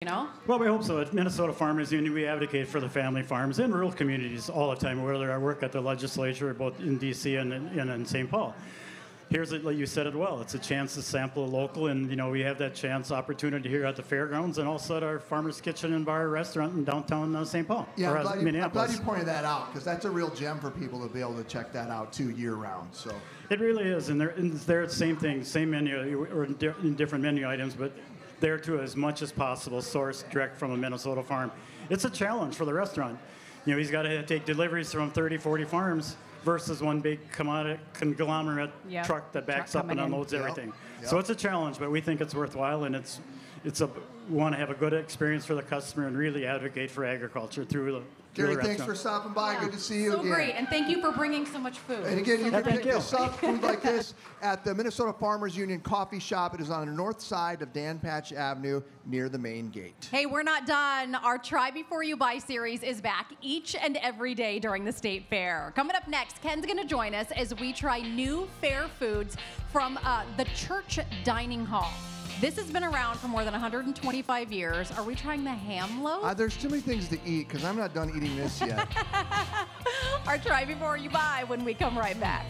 you know? Well, we hope so. At Minnesota Farmers Union, we advocate for the family farms in rural communities all the time, whether I work at the legislature, both in D.C. and in St. Paul. Here's it, like you said it well, it's a chance to sample local, and we have that opportunity here at the fairgrounds, and also at our Farmer's Kitchen and Bar restaurant in downtown St. Paul. Yeah, I'm glad you pointed that out, because that's a real gem for people to be able to check that out too year round. So it really is, and they're the same thing, same menu, or in different menu items, but there too, as much as possible, sourced direct from a Minnesota farm. It's a challenge for the restaurant. He's got to take deliveries from 30, 40 farms versus one big conglomerate truck that backs up and unloads everything. Yep. So it's a challenge, but we think it's worthwhile, and we want to have a good experience for the customer and really advocate for agriculture through the Gary, thanks for stopping by. Yeah. Good to see you again. So great, and thank you for bringing so much food. And again, you can pick this up, food like this, at the Minnesota Farmers Union Coffee Shop. It is on the north side of Dan Patch Avenue near the main gate. Hey, we're not done. Our Try Before You Buy series is back each and every day during the State Fair. Coming up next, Ken's going to join us as we try new fair foods from the Church Dining Hall. This has been around for more than 125 years. Are we trying the ham loaf? There's too many things to eat because I'm not done eating this yet. Our Try Before You Buy when we come right back.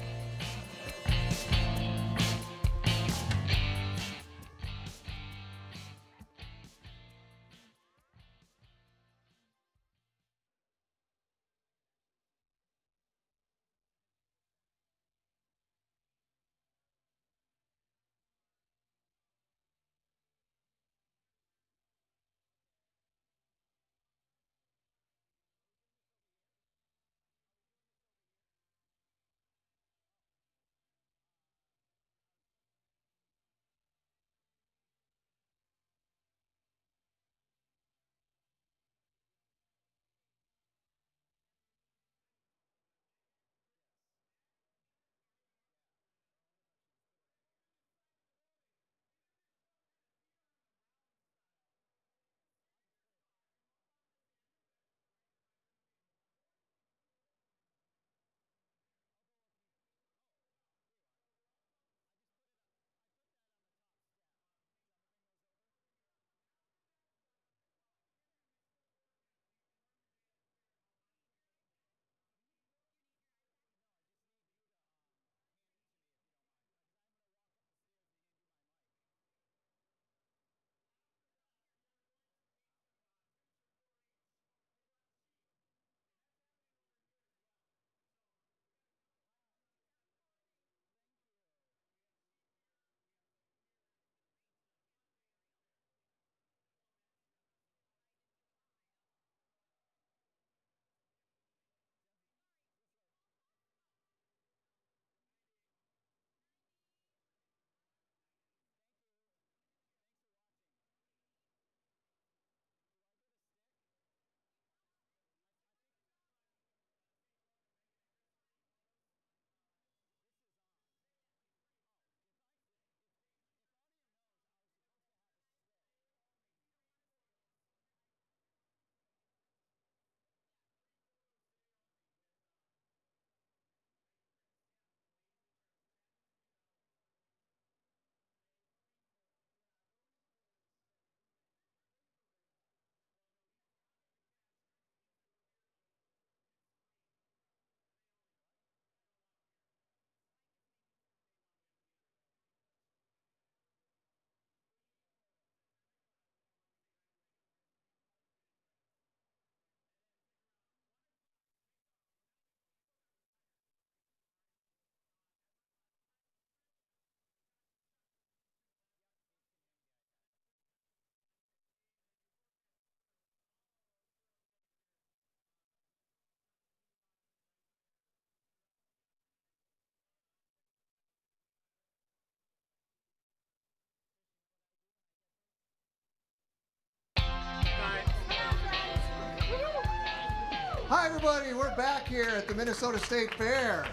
Hi, everybody. We're back here at the Minnesota State Fair.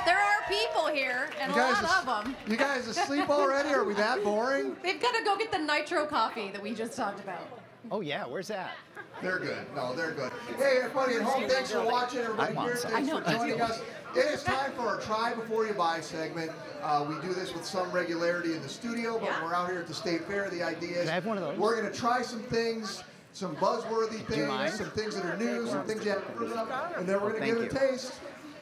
There are people here, and a lot of them. You guys asleep already? Are we that boring? They've got to go get the nitro coffee that we just talked about. Oh, yeah, where's that? They're good. No, they're good. Hey, everybody at home, thanks for watching. Everybody here, thanks for joining us. It is time for our Try Before You Buy segment. We do this with some regularity in the studio, but when we're out here at the State Fair, the idea is I have one of those? we're going to try some things, some buzzworthy things, some things that are new, some things you haven't heard of, and then we're going to give it a taste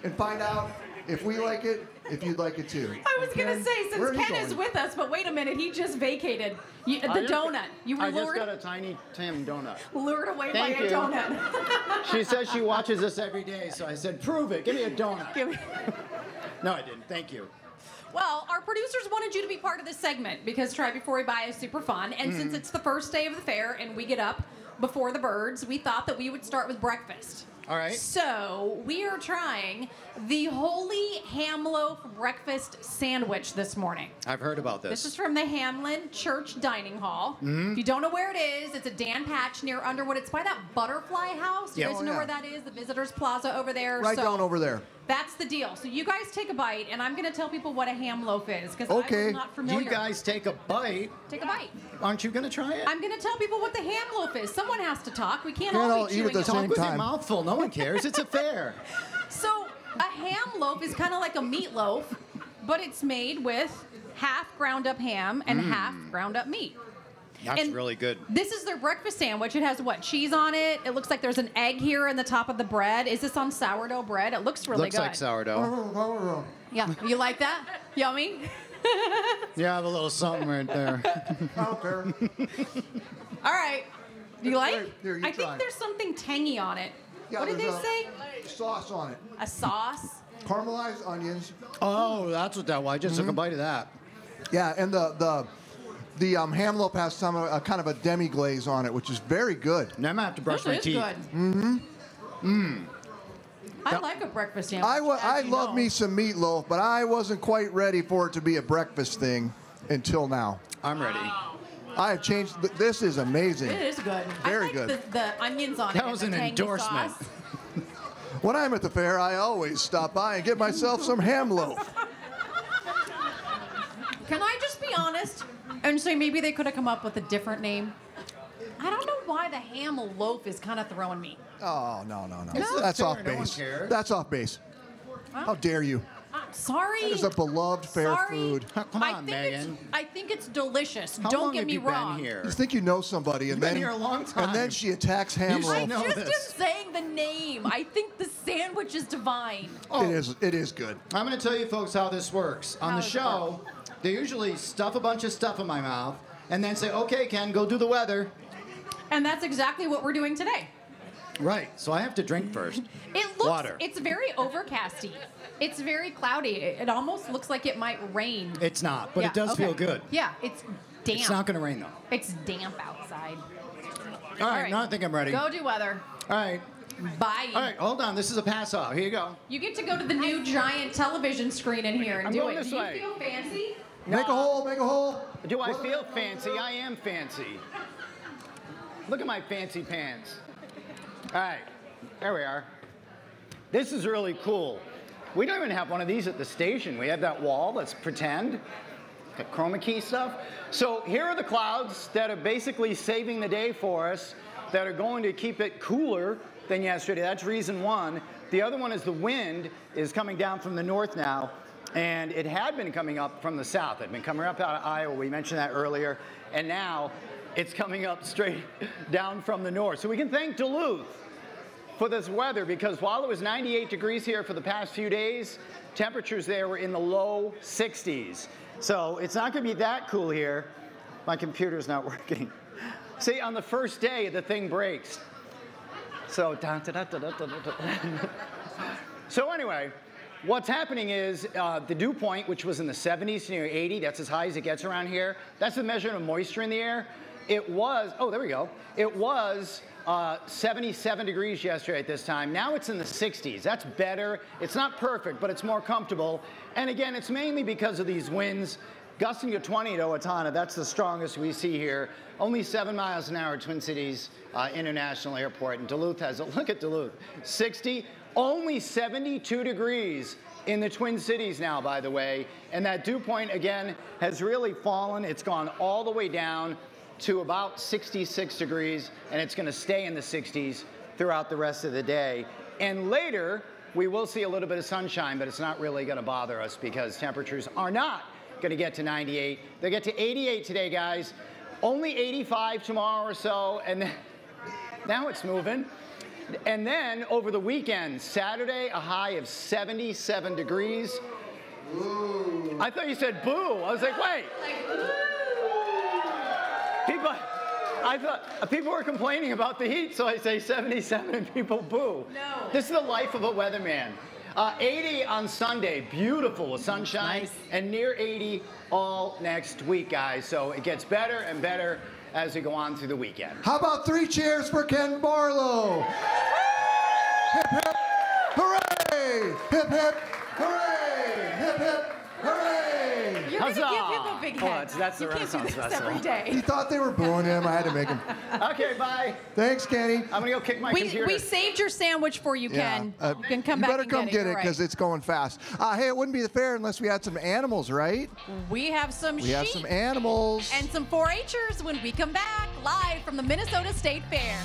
and find out if we like it, if you'd like it too. I was going to say, since Ken is with us, but wait a minute, he just vacated the donut. You were I just lured, got a Tiny Tim donut. lured away Thank by you. a donut. She says she watches us every day, so I said, prove it. Give me a donut. Give me- No, I didn't. Thank you. Well, our producers wanted you to be part of this segment because Try Before We Buy is super fun. And since it's the first day of the fair and we get up before the birds, we thought that we would start with breakfast. All right. So we are trying the Holy Ham Loaf Breakfast Sandwich this morning. I've heard about this. This is from the Hamlin Church Dining Hall. If you don't know where it is, it's a Dan Patch near Underwood. It's by that Butterfly House. You Yep. guys Oh, know yeah. where that is? The Visitors Plaza over there. Right So down over there. That's the deal. So you guys take a bite, and I'm going to tell people what a ham loaf is because I Okay. was not familiar. You guys take a bite. Take a bite. Aren't you going to try it? I'm going to tell people what the ham loaf is. Someone has to talk. We can't Can't all all be eat chewing at the it. same Talk with your time. mouth full. No one cares. It's a fair. So a ham loaf is kind of like a meatloaf, but it's made with half ground up ham and half ground up meat. That's And really good. This is their breakfast sandwich. It has what? Cheese on it. It looks like there's an egg here in the top of the bread. Is this on sourdough bread? It looks really Looks good. like sourdough. Yeah. You like that? Yummy? You have a little something right there. I don't care. All right. You like? Here, you I try. think there's something tangy on it. Yeah, What did they there's say? Sauce on it. A sauce? Caramelized onions. Oh, that's what that was. I just took a bite of that. Yeah, and the ham loaf has some kind of a demi-glaze on it, which is very good. Now I'm going to have to brush This my is teeth. good. I like a breakfast sandwich. I as you love know. me some meatloaf, but I wasn't quite ready for it to be a breakfast thing until now. I'm ready. I have changed. This is amazing. It is good. Very I like good. The onions on it. That and was the an tangy endorsement. sauce. When I'm at the fair, I always stop by and get myself some ham loaf. Can I just be honest and say maybe they could have come up with a different name? I don't know why the ham loaf is kind of throwing me. Oh, no. It's That's fair, off no one base. cares. That's off base. How dare you? I'm sorry. That is a beloved fair Sorry. food. Come on, Megan. I think it's delicious. How Don't long get have me you wrong. been here? You think you know somebody, and You've been then here a long time. and then she attacks ham You loaf. should know Just this. in saying the name, I think the sandwich is divine. It is good. I'm going to tell you folks how this works. On How the does it show, they usually stuff a bunch of stuff in my mouth and then say, okay, Ken, go do the weather. And that's exactly what we're doing today. Right, so I have to drink first. It looks, Water. It's very overcasty. It's very cloudy. It almost looks like it might rain. It's not, but Yeah, it does okay. feel good. Yeah, it's damp. It's not going to rain, though. It's damp outside. All right, now I think I'm ready. Go do weather. All right. Bye. All right, hold on. This is a pass off. Here you go. You get to go to the new giant television screen in here and I'm do going it. this Do you way. feel fancy? Make a hole. Make a hole. Do I feel fancy? I am fancy. Look at my fancy pants. All right, there we are. This is really cool. We don't even have one of these at the station. We have that wall that's pretend, got chroma key stuff. So here are the clouds that are basically saving the day for us, that are going to keep it cooler than yesterday. That's reason one. The other one is the wind is coming down from the north now, and it had been coming up from the south. It had been coming up out of Iowa. We mentioned that earlier. And now it's coming up straight down from the north. So we can thank Duluth for this weather, because while it was 98 degrees here for the past few days, temperatures there were in the low 60s. So it's not going to be that cool here. My computer's not working. See, on the first day, the thing breaks. So, so anyway, what's happening is the dew point, which was in the 70s near 80, that's as high as it gets around here. That's the measurement of moisture in the air. It was, oh, there we go. It was 77 degrees yesterday at this time. Now it's in the 60s. That's better. It's not perfect, but it's more comfortable. And again, it's mainly because of these winds gusting to 20 at Owatonna. That's the strongest we see here. Only 7 miles an hour at Twin Cities International Airport. And Duluth has a, look at Duluth, 60, only 72 degrees in the Twin Cities now, by the way. And that dew point, again, has really fallen. It's gone all the way down to about 66 degrees, and it's going to stay in the 60s throughout the rest of the day. And later, we will see a little bit of sunshine, but it's not really going to bother us because temperatures are not going to get to 98. They'll get to 88 today, guys. Only 85 tomorrow or so, and then, now it's moving. And then over the weekend, Saturday, a high of 77 degrees. Ooh. I thought you said boo. I was like, wait. I thought people were complaining about the heat, so I say 77 and people boo. No. This is the life of a weatherman. 80 on Sunday, beautiful with sunshine, nice. And near 80 all next week, guys. So it gets better and better as we go on through the weekend. How about 3 cheers for Ken Barlow? Hip, hip, hooray! Hip, hip, hooray! Hip, hip, hooray! You're going to give him a big head. That's the Renaissance Festival. Every day. He thought they were booing him. I had to make him. Okay, bye. Thanks, Kenny. I'm going to go kick my computer. We saved your sandwich for you, Ken. You can come back better and come get it because it's going fast. Hey, it wouldn't be the fair unless we had some animals, right? We have some sheep. We have some animals. And some 4-H'ers when we come back live from the Minnesota State Fair.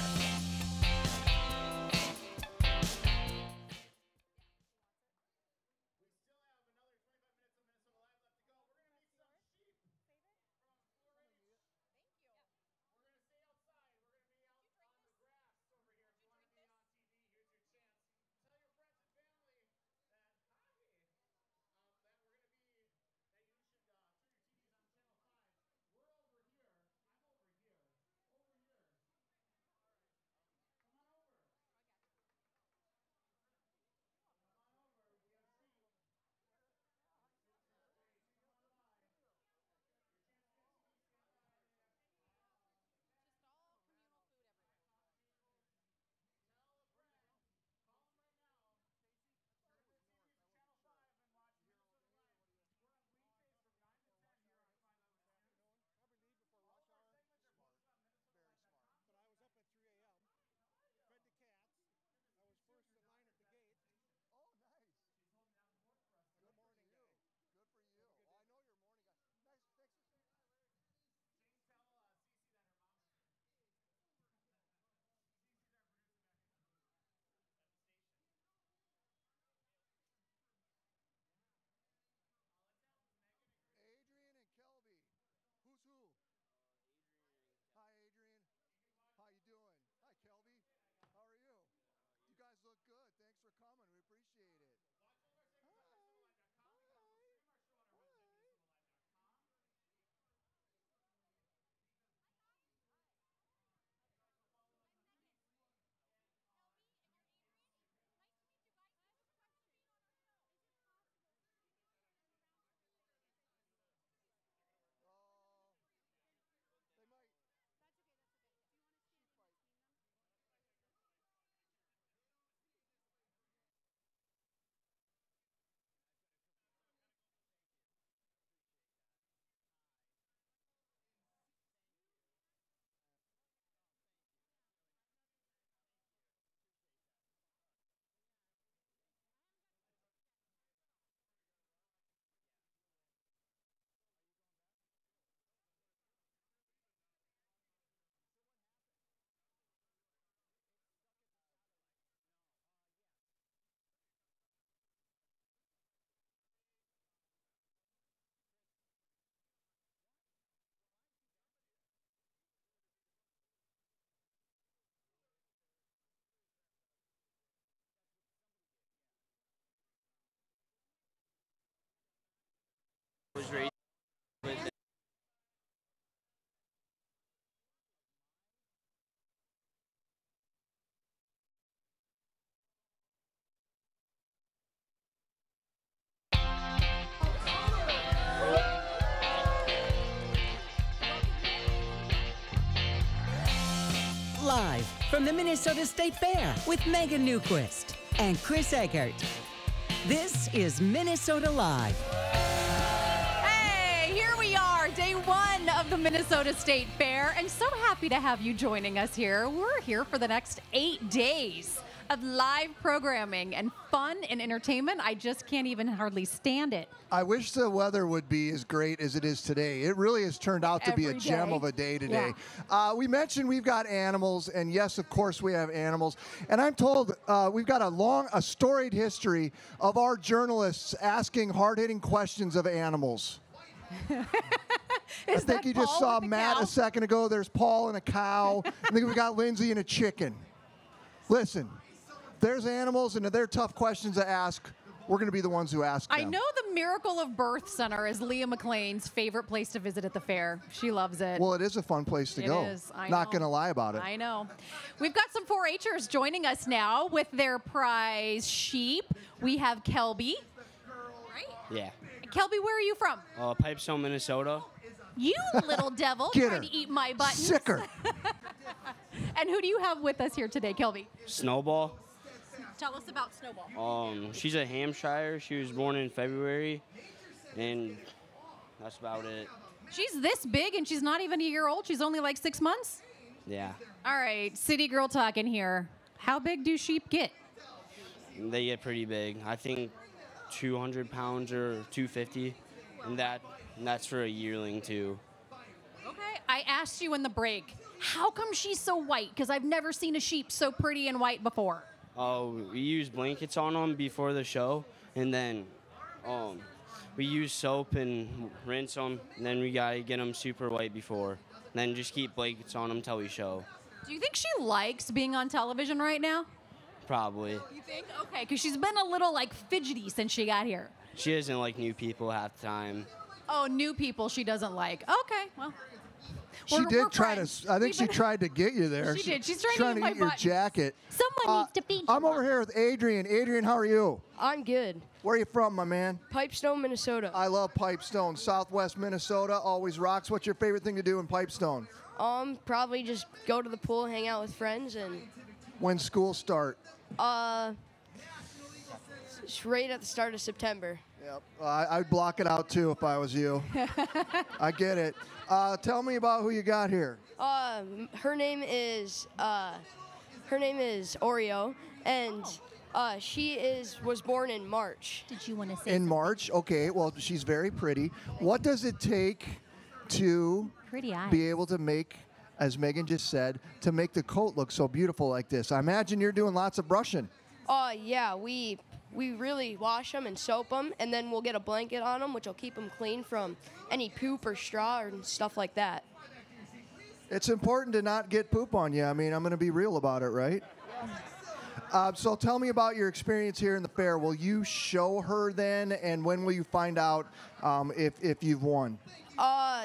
Was raised with Live from the Minnesota State Fair with Megan Newquist and Chris Eggert. This is Minnesota Live. Day 1 of the Minnesota State Fair, and so happy to have you joining us here. We're here for the next 8 days. of live programming and fun and entertainment. I just can't even hardly stand it. I wish the weather would be as great as it is today. It really has turned out to be a gem of a day today. Yeah. We mentioned we've got animals, and yes, of course we have animals. And I'm told we've got a storied history of our journalists asking hard-hitting questions of animals. I think you just saw Matt a second ago. There's Paul and a cow. I think we got Lindsay and a chicken. Listen, there's animals, and if they're tough questions to ask, we're going to be the ones who ask them. I know the Miracle of Birth Center is Leah McLean's favorite place to visit at the fair. She loves it. Well, it is a fun place to go. It is. I Not going to lie about it. I know. We've got some 4-H'ers joining us now with their prize sheep. We have Kelby. Right? Yeah. Kelby, where are you from? Pipestone, Minnesota. You little devil, trying to eat my buttons. Sicker. And who do you have with us here today, Kelby? Snowball. Tell us about Snowball. She's a Hampshire. She was born in February, and that's about it. She's this big, and she's not even a year old. She's only like 6 months? Yeah. All right, city girl talking here. How big do sheep get? They get pretty big. I think 200 pounds or 250, and that's for a yearling too. Okay, I asked you in the break, how come she's so white? Because I've never seen a sheep so pretty and white before. Oh, we use blankets on them before the show, and then we use soap and rinse them, and then we gotta get them super white before. And then just keep blankets on them till we show. Do you think she likes being on television right now? Probably. You think? Okay, because she's been a little like fidgety since she got here. She doesn't like new people half the time. Oh, new people she doesn't like. Okay, well. She did try to. I think she tried to get you there. She did. She's trying to eat your jacket. Someone needs to feed you. I'm over here with Adrian. Adrian, how are you? I'm good. Where are you from, my man? Pipestone, Minnesota. I love Pipestone. Southwest Minnesota always rocks. What's your favorite thing to do in Pipestone? Probably just go to the pool, hang out with friends, and. When school start? It's right at the start of September. Yep. I'd block it out too if I was you. I get it. Tell me about who you got here. Her name is Oreo, and she was born in March. Did you want to say in something? March? Okay. Well, she's very pretty. What does it take to be able to make, as Megan just said, to make the coat look so beautiful like this? I imagine you're doing lots of brushing. Yeah, we really wash them and soap them, and then we'll get a blanket on them, which will keep them clean from any poop or straw and stuff like that. It's important to not get poop on you. I mean, I'm going to be real about it, right? So tell me about your experience here in the fair. Will you show her then, and when will you find out if you've won?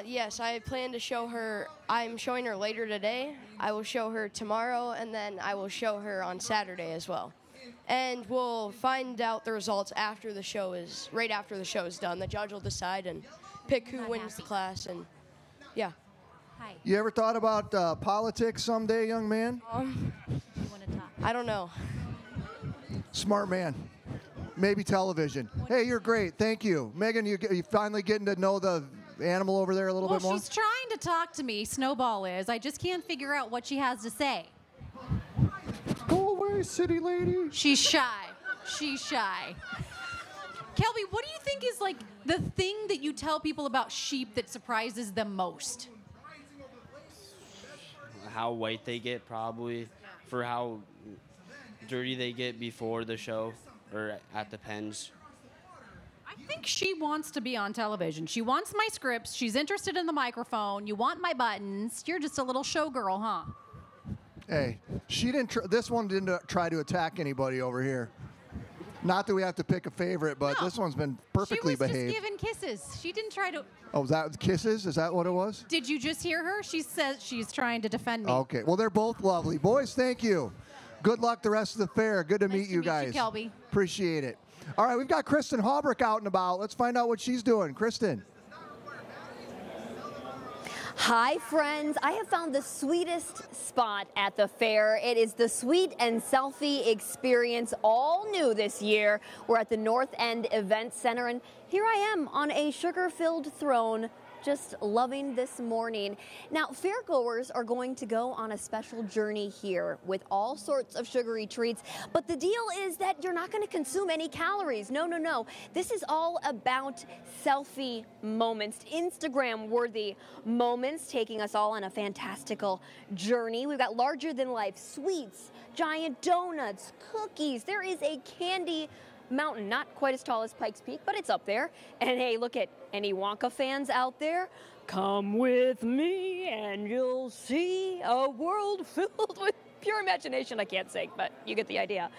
Yes, I plan to show her. I'm showing her later today. I will show her tomorrow, and then I will show her on Saturday as well. And we'll find out the results after the show right after the show is done. The judge will decide and pick who wins the class, and yeah. Hi. You ever thought about politics someday, young man? You want to talk? I don't know. Smart man. Maybe television. Hey, you're great. Thank you. Megan, you finally getting to know the animal over there a little bit more? Well, she's trying to talk to me, Snowball is. I just can't figure out what she has to say. Go away, city lady. She's shy. She's shy. Kelby, what do you think is like the thing that you tell people about sheep that surprises them most? How white they get, probably, for how dirty they get before the show or at the pens. I think she wants to be on television. She wants my scripts. She's interested in the microphone. You want my buttons. You're just a little showgirl, huh? Hey, she didn't. This one didn't try to attack anybody over here. Not that we have to pick a favorite, but this one's been perfectly behaved. She was just giving kisses. She didn't try to. Oh, was that kisses? Is that what it was? Did you just hear her? She says she's trying to defend me. Okay. Well, they're both lovely. Boys, thank you. Good luck the rest of the fair. Good to Nice meet to you meet guys. you, Kelby. Appreciate it. All right, we've got Kristen Halbrick out and about. Let's find out what she's doing. Kristen. Hi, friends. I have found the sweetest spot at the fair. It is the Sweet and Selfie Experience, all new this year. We're at the North End Event Center, and here I am on a sugar-filled throne just loving this morning. Now, fairgoers are going to go on a special journey here with all sorts of sugary treats, but the deal is that you're not going to consume any calories. No, no, no. This is all about selfie moments, Instagram-worthy moments, taking us all on a fantastical journey. We've got larger-than-life sweets, giant donuts, cookies. There is a candy mountain, not quite as tall as Pikes Peak, but it's up there. And hey, look at any Wonka fans out there. Come with me and you'll see a world filled with pure imagination. I can't sing, but you get the idea.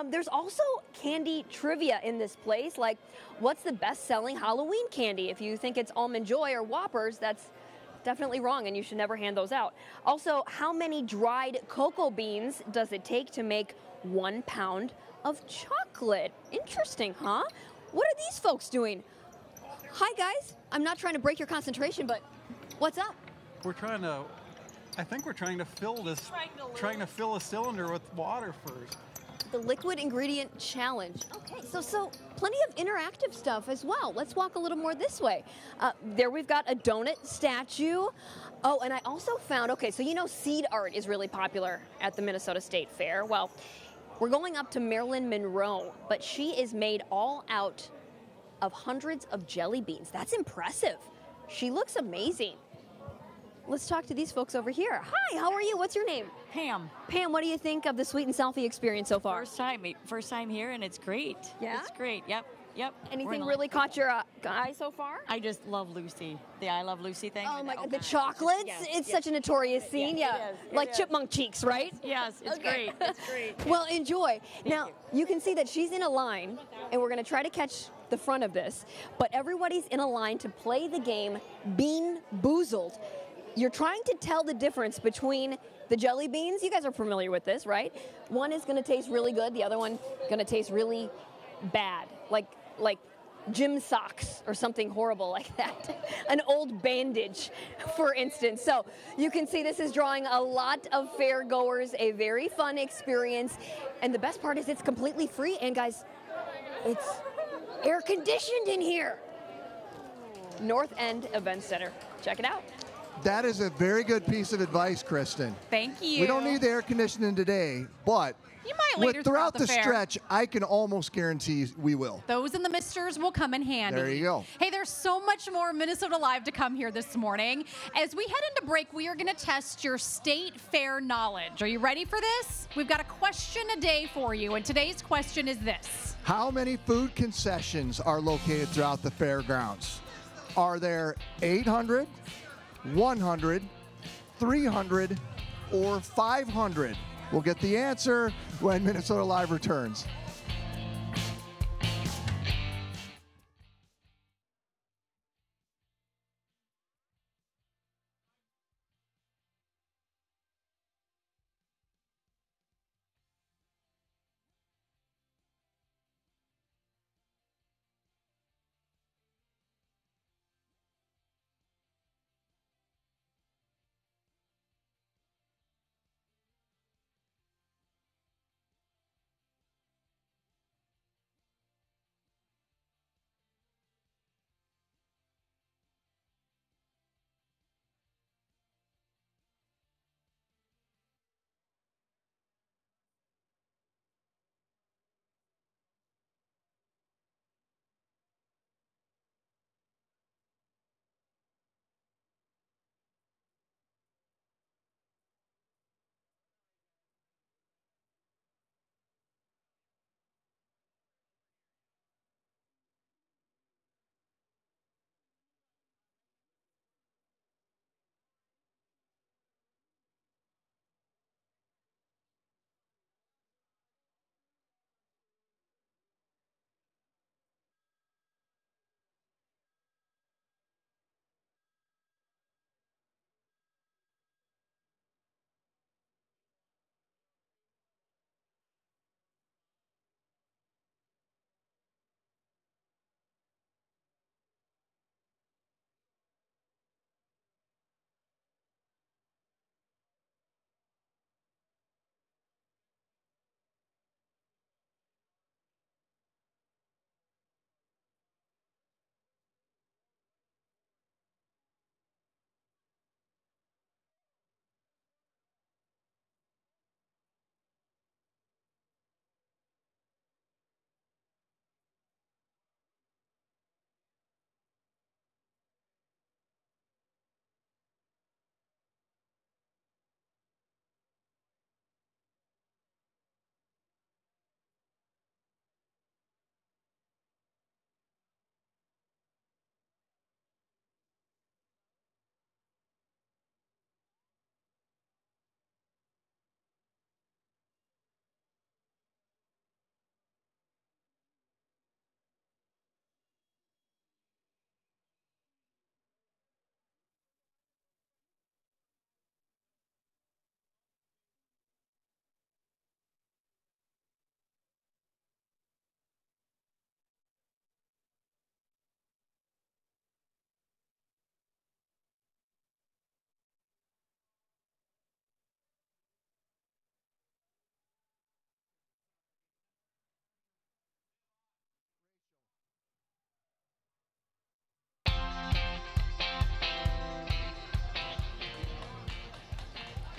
There's also candy trivia in this place, like what's the best-selling Halloween candy? If you think it's Almond Joy or Whoppers, that's definitely wrong, and you should never hand those out. Also, how many dried cocoa beans does it take to make 1 pound of chocolate? Interesting, huh? What are these folks doing? Hi, guys. I'm not trying to break your concentration, but what's up? I think we're trying to fill this, trying to fill a cylinder with water first. The liquid ingredient challenge. Okay, so plenty of interactive stuff as well. Let's walk a little more this way. There we've got a donut statue. Oh, and I also found, okay, so you know seed art is really popular at the Minnesota State Fair. Well, we're going up to Marilyn Monroe, but she is made all out of hundreds of jelly beans. That's impressive. She looks amazing. Let's talk to these folks over here. Hi, how are you? What's your name? Pam. Pam, what do you think of the Sweet and Selfie experience so far? First time here, and it's great. Yeah? It's great. Yep. Anything really caught your eye so far? I just love Lucy. The I Love Lucy thing. Oh my God, the chocolates? Yes, It's such a notorious scene. Yes, Yeah, it is. like chipmunk cheeks, right? Yes, it's great. It's great. Well, enjoy. Now, you can see that she's in a line, and we're going to try to catch the front of this, but everybody's in a line to play the game Bean Boozled. You're trying to tell the difference between the jelly beans. You guys are familiar with this, right? One is going to taste really good. The other one going to taste really bad, like gym socks or something horrible like that. An old bandage, for instance. So you can see this is drawing a lot of fair goers, a very fun experience. And the best part is it's completely free. And guys, it's air conditioned in here. North End Event Center. Check it out. That is a very good piece of advice, Kristen. Thank you. We don't need the air conditioning today, but you might later throughout the fair. stretch, I can almost guarantee we will. Those and the misters will come in handy. There you go. Hey, there's so much more Minnesota Live to come here this morning. As we head into break, we are going to test your state fair knowledge. Are you ready for this? We've got a question a day for you, and today's question is this. How many food concessions are located throughout the fairgrounds? Are there 800, 100, 300, or 500? We'll get the answer when Minnesota Live returns.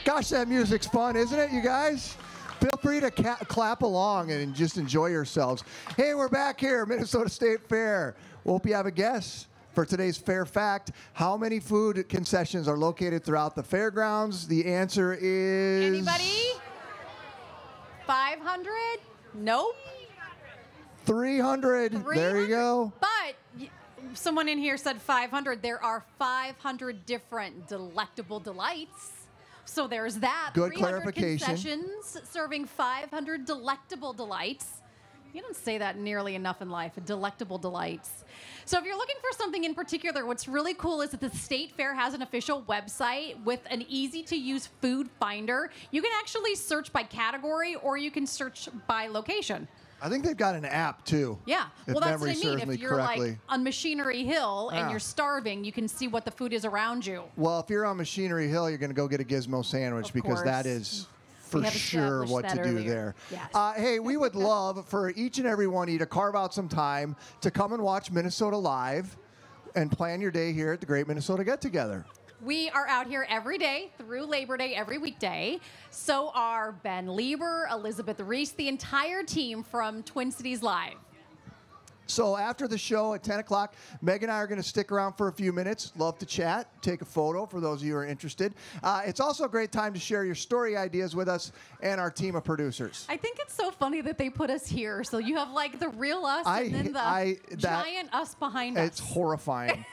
Gosh, that music's fun, isn't it, you guys? Feel free to clap along and just enjoy yourselves. Hey, we're back here, Minnesota State Fair. Hope you have a guess for today's fair fact. How many food concessions are located throughout the fairgrounds? The answer is... Anybody? 500? Nope. 300. There you go. But someone in here said 500. There are 500 different delectable delights. So there's that. Good 300 clarification. Concessions serving 500 delectable delights. You don't say that nearly enough in life, delectable delights. So if you're looking for something in particular, what's really cool is that the State Fair has an official website with an easy-to-use food finder. You can actually search by category or you can search by location. I think they've got an app, too. Yeah. Well, that's what I mean. If you're like on Machinery Hill and you're starving, you can see what the food is around you. Well, if you're on Machinery Hill, you're going to go get a Gizmo sandwich because that is for sure what to do there. Yes. Hey, we would love for each and every one of you to carve out some time to come and watch Minnesota Live and plan your day here at the Great Minnesota Get Together. We are out here every day through Labor Day, every weekday. So are Ben Lieber, Elizabeth Reese, the entire team from Twin Cities Live. So after the show at 10 o'clock, Meg and I are going to stick around for a few minutes. Love to chat, take a photo for those of you who are interested. It's also a great time to share your story ideas with us and our team of producers. I think it's so funny that they put us here. So you have like the real us and then the giant us behind us. It's horrifying.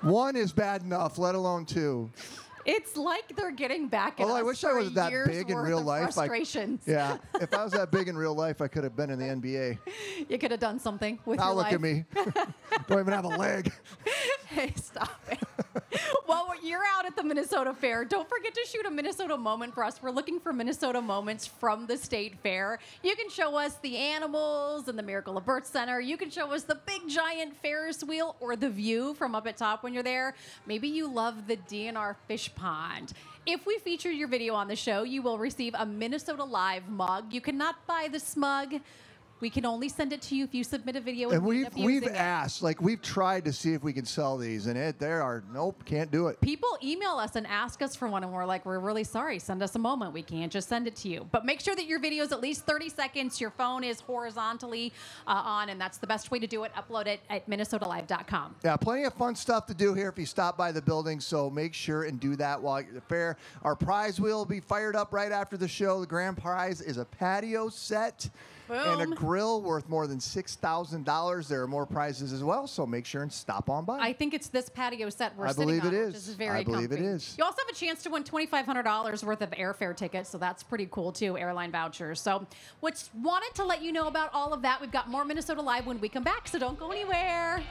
One is bad enough, let alone two. It's like they're getting back at us. I wish I was that big in real life. Frustrations. Yeah, if I was that big in real life, I could have been in the NBA. You could have done something with your life. Now look at me. Don't even have a leg. Hey, stop it. Well, you're out at the Minnesota Fair. Don't forget to shoot a Minnesota moment for us. We're looking for Minnesota moments from the State Fair. You can show us the animals and the Miracle of Birth Center. You can show us the big giant Ferris wheel or the view from up at top when you're there. Maybe you love the DNR fish pond. If we feature your video on the show, you will receive a Minnesota Live mug. You cannot buy this mug. We can only send it to you if you submit a video. And we've asked, like we've tried to see if we can sell these, and nope, can't do it. People email us and ask us for one, and we're like, we're really sorry. Send us a moment. We can't just send it to you. But make sure that your video is at least 30 seconds. Your phone is horizontally on, and that's the best way to do it. Upload it at minnesotalive.com. Yeah, plenty of fun stuff to do here if you stop by the building, so make sure and do that while you're at the fair. Our prize wheel will be fired up right after the show. The grand prize is a patio set. Boom. And a grill worth more than $6,000. There are more prizes as well, so make sure and stop on by. I think it's this patio set we're sitting on, which is very comfy. I believe it is. You also have a chance to win $2,500 worth of airfare tickets, so that's pretty cool too, airline vouchers. So wanted to let you know about all of that. We've got more Minnesota Live when we come back, so don't go anywhere.